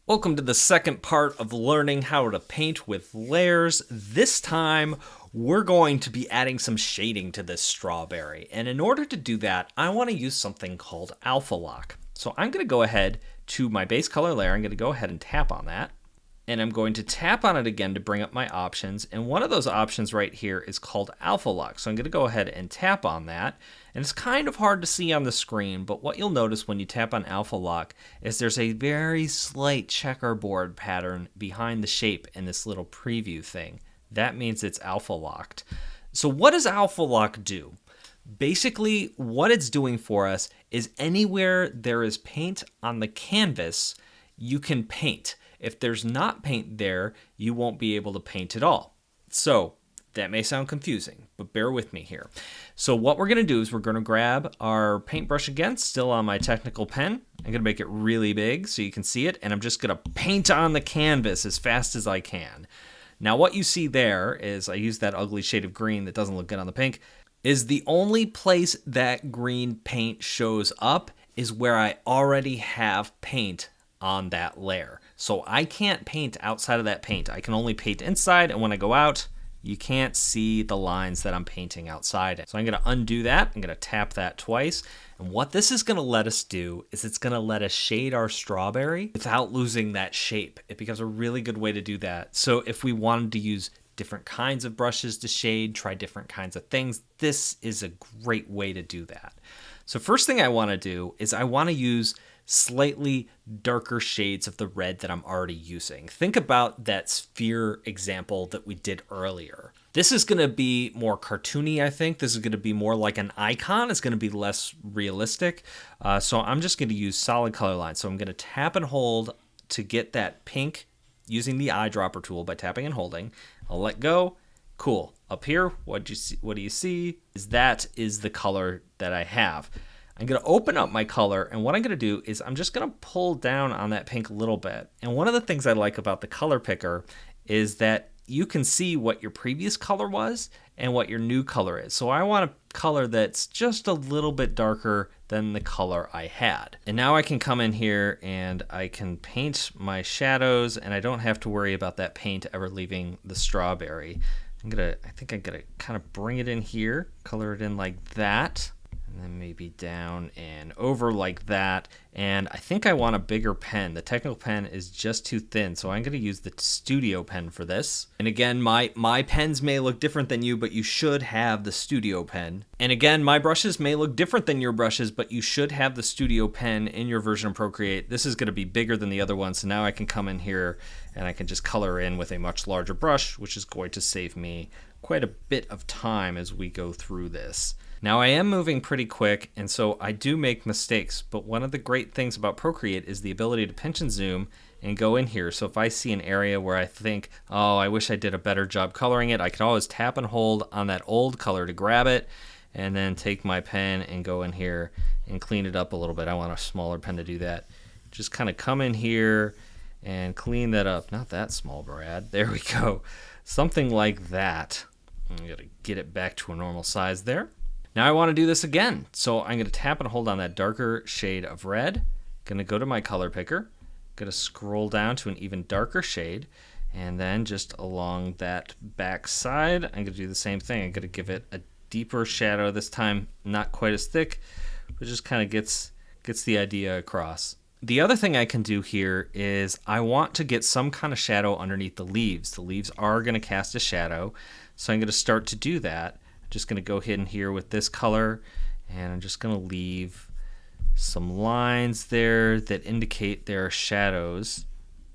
Welcome to the second part of learning how to paint with layers. This time, we're going to be adding some shading to this strawberry. And in order to do that, I want to use something called Alpha Lock. So I'm going to go ahead to my base color layer. I'm going to go ahead and tap on that. And I'm going to tap on it again to bring up my options. And one of those options right here is called Alpha Lock. So I'm going to go ahead and tap on that. And it's kind of hard to see on the screen, but what you'll notice when you tap on Alpha Lock is there's a very slight checkerboard pattern behind the shape in this little preview thing. That means it's alpha locked. So what does Alpha Lock do? Basically, what it's doing for us is anywhere there is paint on the canvas, you can paint. If there's not paint there, you won't be able to paint at all. So that may sound confusing, but bear with me here. So what we're going to do is we're going to grab our paintbrush again, still on my technical pen. I'm going to make it really big so you can see it, and I'm just going to paint on the canvas as fast as I can. Now what you see there is I use that ugly shade of green that doesn't look good on the pink. Is the only place that green paint shows up is where I already have paint on that layer. So I can't paint outside of that paint. I can only paint inside, and when I go out, you can't see the lines that I'm painting outside. So I'm going to undo that. I'm going to tap that twice. And what this is going to let us do is it's going to let us shade our strawberry without losing that shape. It becomes a really good way to do that. So if we wanted to use different kinds of brushes to shade, try different kinds of things, this is a great way to do that. So first thing I want to do is I want to use slightly darker shades of the red that I'm already using. Think about that sphere example that we did earlier. This is going to be more cartoony, I think. This is going to be more like an icon. It's going to be less realistic. So I'm just going to use solid color lines. So I'm going to tap and hold to get that pink using the eyedropper tool by tapping and holding. I'll let go. Cool. Up here, what do you see? That is the color that I have. I'm going to open up my color, and what I'm going to do is I'm just going to pull down on that pink a little bit. And one of the things I like about the color picker is that you can see what your previous color was and what your new color is. So I want a color that's just a little bit darker than the color I had. And now I can come in here and I can paint my shadows, and I don't have to worry about that paint ever leaving the strawberry. I think I'm gonna kind of bring it in here, color it in like that. And then maybe down and over like that. And I think I want a bigger pen. The technical pen is just too thin, so I'm going to use the studio pen for this. And again, my pens may look different than you, but you should have the studio pen. And again, my brushes may look different than your brushes, but you should have the studio pen in your version of Procreate. This is going to be bigger than the other one, so now I can come in here and I can just color in with a much larger brush, which is going to save me quite a bit of time as we go through this. Now I am moving pretty quick, and so I do make mistakes, but one of the great things about Procreate is the ability to pinch and zoom and go in here. So if I see an area where I think, oh, I wish I did a better job coloring it, I can always tap and hold on that old color to grab it, and then take my pen and go in here and clean it up a little bit. I want a smaller pen to do that. Just kind of come in here and clean that up. Not that small, Brad. There we go. Something like that. I'm going to get it back to a normal size there. Now I want to do this again. So I'm going to tap and hold on that darker shade of red. Going to go to my color picker. Going to scroll down to an even darker shade. And then just along that back side, I'm going to do the same thing. I'm going to give it a deeper shadow this time, not quite as thick, but just kind of gets the idea across. The other thing I can do here is I want to get some kind of shadow underneath the leaves. The leaves are going to cast a shadow, so I'm going to start to do that. I'm just going to go in here with this color, and I'm just going to leave some lines there that indicate there are shadows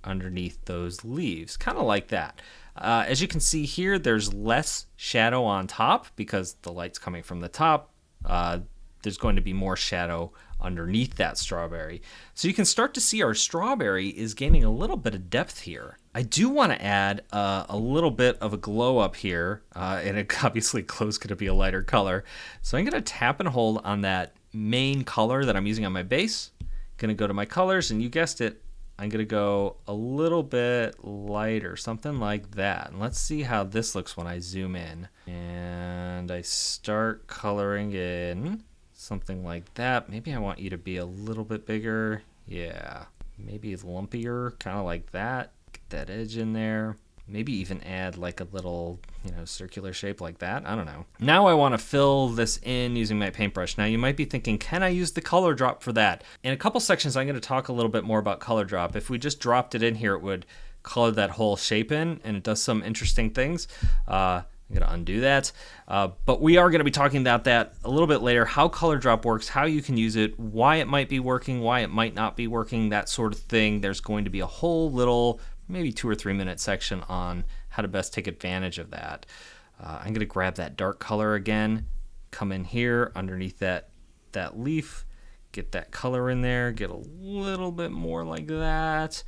underneath those leaves, kind of like that. As you can see here, there's less shadow on top because the light's coming from the top. There's going to be more shadow underneath that strawberry. So you can start to see our strawberry is gaining a little bit of depth here. I do want to add a little bit of a glow up here, and obviously glow's going to be a lighter color. So I'm going to tap and hold on that main color that I'm using on my base. Going to go to my colors, and you guessed it, I'm going to go a little bit lighter, something like that. And let's see how this looks when I zoom in. And I start coloring in something like that. Maybe I want you to be a little bit bigger. Yeah. maybe lumpier, kind of like that. Get that edge in there. Maybe even add like a little, circular shape like that. I don't know. Now I want to fill this in using my paintbrush. Now you might be thinking, can I use the color drop for that? In a couple sections, I'm going to talk a little bit more about color drop. If we just dropped it in here, it would color that whole shape in, and it does some interesting things. I'm going to undo that. But we are going to be talking about that a little bit later, how color drop works, how you can use it, why it might be working, why it might not be working, that sort of thing. There's going to be a whole little, maybe 2 or 3 minute section on how to best take advantage of that. I'm going to grab that dark color again, come in here underneath that leaf, get that color in there, get a little bit more like that.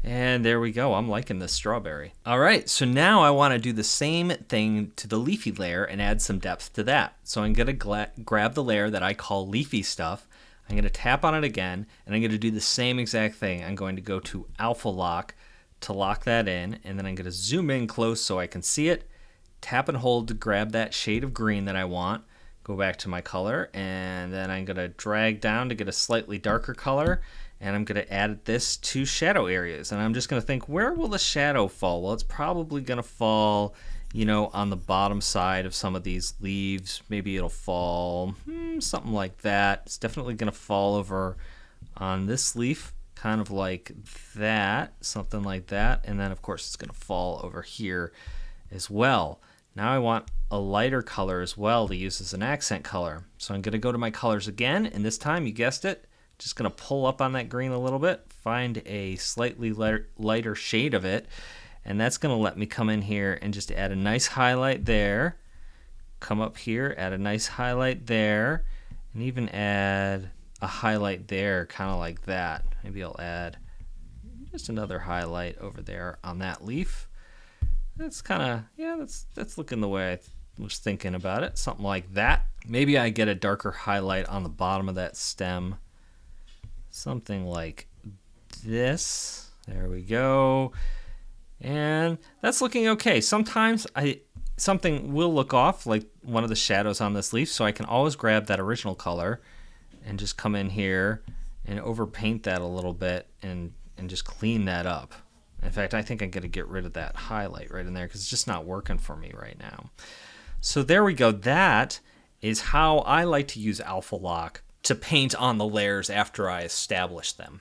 And there we go. I'm liking this strawberry. All right, so now I want to do the same thing to the leafy layer and add some depth to that. So I'm going to grab the layer that I call leafy stuff. I'm going to tap on it again, and I'm going to do the same exact thing. I'm going to go to Alpha Lock to lock that in, and then I'm going to zoom in close so I can see it. Tap and hold to grab that shade of green that I want. Go back to my color, and then I'm going to drag down to get a slightly darker color. And I'm going to add this to shadow areas. And I'm just going to think, where will the shadow fall? Well, it's probably going to fall, on the bottom side of some of these leaves. Maybe it'll fall something like that. It's definitely going to fall over on this leaf, kind of like that, something like that. And then, of course, it's going to fall over here as well. Now I want a lighter color as well to use as an accent color. So I'm going to go to my colors again. And this time, you guessed it, just going to pull up on that green a little bit, find a slightly lighter shade of it, and that's going to let me come in here and just add a nice highlight there. Come up here, add a nice highlight there, and even add a highlight there, kind of like that. Maybe I'll add just another highlight over there on that leaf. That's kind of, that's looking the way I was thinking about it, something like that. Maybe I get a darker highlight on the bottom of that stem. Something like this. There we go. And that's looking okay. Sometimes something will look off, like one of the shadows on this leaf, so I can always grab that original color and just come in here and overpaint that a little bit and just clean that up. In fact, I think I'm going to get rid of that highlight right in there because it's just not working for me right now. So there we go. That is how I like to use Alpha Lock to paint on the layers after I establish them.